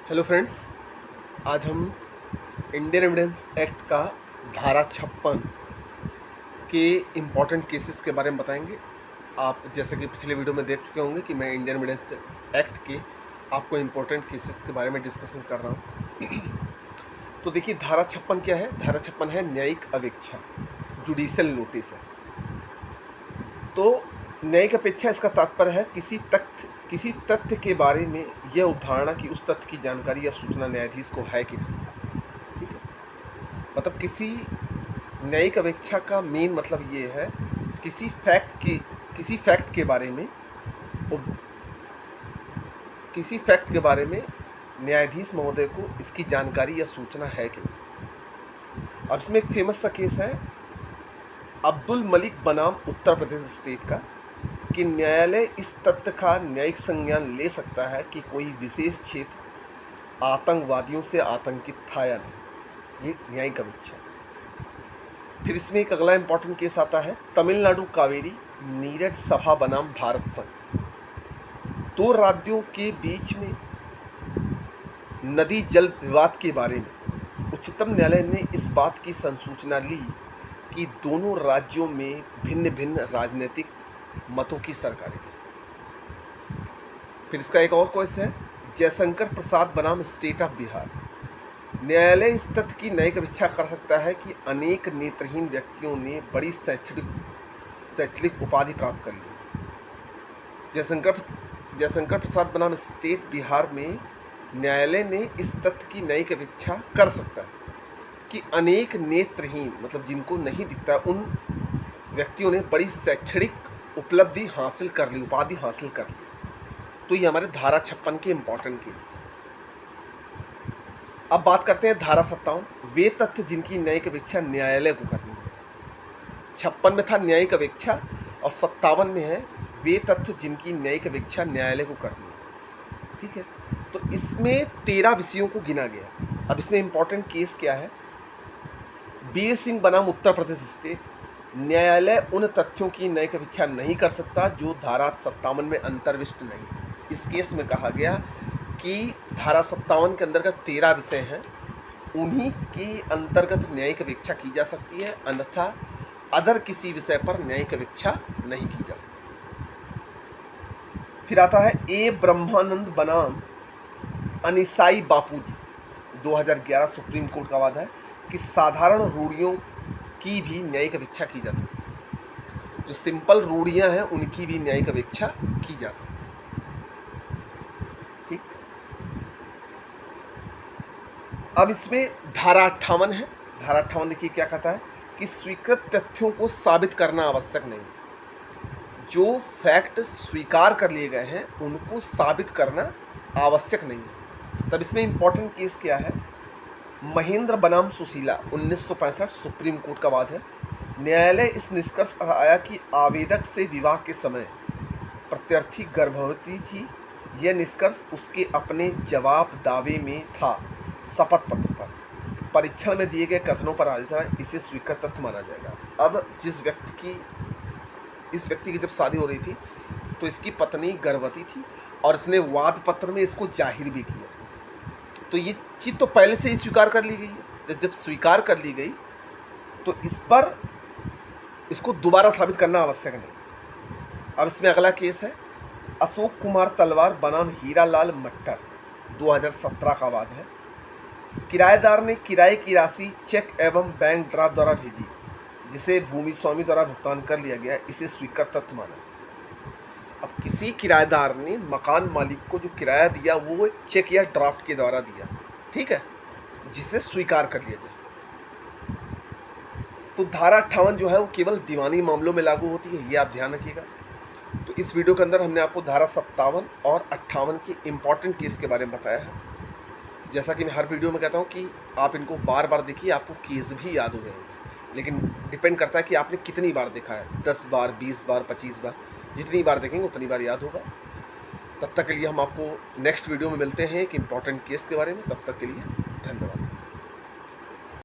Hello friends, आज हम Indian evidence act का धारा 56 के इम्पॉर्टेंट केसेस के बारे में बताएंगे। आप जैसे कि पिछले वीडियो में देख चुके होंगे कि मैं इंडियन एविडेंस एक्ट के आपको इम्पोर्टेंट केसेस के बारे में डिस्कशन कर रहा हूँ। तो देखिए, धारा 56 क्या है? धारा 56 है न्यायिक अपेक्षा, जुडिशियल नोटिस है। तो न्यायिक अपेक्षा, इसका तात्पर्य है किसी तथ्य के बारे में यह उदाहरण कि उस तथ्य की जानकारी या सूचना न्यायाधीश को है कि नहीं। ठीक है, मतलब न्यायिक अपेक्षा का मेन मतलब ये है किसी फैक्ट के बारे में किसी फैक्ट के बारे में न्यायाधीश महोदय को इसकी जानकारी या सूचना है कि नहीं। अब इसमें एक फेमस सा केस है अब्दुल मलिक बनाम उत्तर प्रदेश स्टेट का, कि न्यायालय इस तथ्य का न्यायिक संज्ञान ले सकता है कि कोई विशेष क्षेत्र आतंकवादियों से आतंकित था या नहीं। ये न्यायिक अपेक्षा। फिर इसमें एक अगला इंपॉर्टेंट केस आता है तमिलनाडु कावेरी नीरज सभा बनाम भारत संघ। दो राज्यों के बीच में नदी जल विवाद के बारे में उच्चतम न्यायालय ने इस बात की संसूचना ली कि दोनों राज्यों में भिन्न भिन्न राजनीतिक मतों की सरकारें थी। फिर इसका एक और केस है जयशंकर प्रसाद बनाम स्टेट ऑफ बिहार। न्यायालय इस तथ्य की न्यायिक अपेक्षा कर सकता है कि अनेक नेत्रहीन व्यक्तियों ने बड़ी शैक्षणिक उपाधि प्राप्त कर ली। जयशंकर प्रसाद बनाम स्टेट बिहार में न्यायालय ने इस तथ्य की न्यायिक अपेक्षा कर सकता है कि अनेक नेत्रहीन, मतलब जिनको नहीं दिखता, उन व्यक्तियों ने बड़ी शैक्षणिक उपाधि हासिल कर ली। तो ये हमारे धारा 56 के इंपॉर्टेंट केस थे। अब बात करते हैं धारा 57, वे तथ्य जिनकी न्यायिक अपेक्षा न्यायालय को करनी है। 56 में था न्यायिक अपेक्षा और 57 में है वे तथ्य जिनकी न्यायिक अपेक्षा न्यायालय को करनी है। ठीक है, तो इसमें 13 विषयों को गिना गया। अब इसमें इंपॉर्टेंट केस क्या है? बीर सिंह बनाम उत्तर प्रदेश स्टेट। न्यायालय उन तथ्यों की न्यायिक अपेक्षा नहीं कर सकता जो धारा 57 में अंतर्विष्ट नहीं। इस केस में कहा गया कि धारा 57 के अंतर्गत 13 विषय हैं, उन्हीं के अंतर्गत न्यायिक अपेक्षा की जा सकती है, अन्यथा अदर किसी विषय पर न्यायिक अपेक्षा नहीं की जा सकती। फिर आता है ए ब्रह्मानंद बनाम अनिसाई बापूजी। 2011 सुप्रीम कोर्ट का वादा है कि साधारण रूढ़ियों की भी न्यायिक अपेक्षा की जा सकती है। जो सिंपल रूढ़ियां हैं उनकी भी न्यायिक अपेक्षा की जा सकती है। ठीक, अब इसमें धारा 58 है। धारा 58 देखिए क्या कहता है कि स्वीकृत तथ्यों को साबित करना आवश्यक नहीं। जो फैक्ट स्वीकार कर लिए गए हैं उनको साबित करना आवश्यक नहीं। तब इसमें इंपॉर्टेंट केस क्या है? महेंद्र बनाम सुशीला, 1965 सुप्रीम कोर्ट का वाद है। न्यायालय इस निष्कर्ष पर आया कि आवेदक से विवाह के समय प्रत्यार्थी गर्भवती थी। यह निष्कर्ष उसके अपने जवाब दावे में था। शपथ पत्र पर परीक्षण में दिए गए कथनों पर आधारित था। इसे स्वीकृत तथ्य माना जाएगा। अब इस व्यक्ति की जब शादी हो रही थी तो इसकी पत्नी गर्भवती थी और इसने वाद पत्र में इसको जाहिर भी किया। तो ये चीज़ तो पहले से ही स्वीकार कर ली गई है। जब स्वीकार कर ली गई तो इस पर इसको दोबारा साबित करना आवश्यक नहीं। अब इसमें अगला केस है अशोक कुमार तलवार बनाम हीरालाल मट्टर, 2017 का वाद है। किराएदार ने किराए की राशि चेक एवं बैंक ड्राफ्ट द्वारा भेजी, जिसे भूमि स्वामी द्वारा भुगतान कर लिया गया। इसे स्वीकृत तथ्य माना। अब किसी किराएदार ने मकान मालिक को जो किराया दिया वो चेक या ड्राफ्ट के द्वारा दिया, ठीक है, जिसे स्वीकार कर लिया जाए। तो धारा 58 जो है वो केवल दीवानी मामलों में लागू होती है, ये आप ध्यान रखिएगा। तो इस वीडियो के अंदर हमने आपको धारा 57 और 58 के इम्पॉर्टेंट केस के बारे में बताया है। जैसा कि मैं हर वीडियो में कहता हूँ कि आप इनको बार बार देखिए, आपको केस भी याद हो जाएंगे। लेकिन डिपेंड करता है कि आपने कितनी बार देखा है, 10 बार, 20 बार, 25 बार। जितनी बार देखेंगे उतनी बार याद होगा। तब तक के लिए हम आपको नेक्स्ट वीडियो में मिलते हैं एक इम्पॉर्टेंट केस के बारे में। तब तक के लिए धन्यवाद।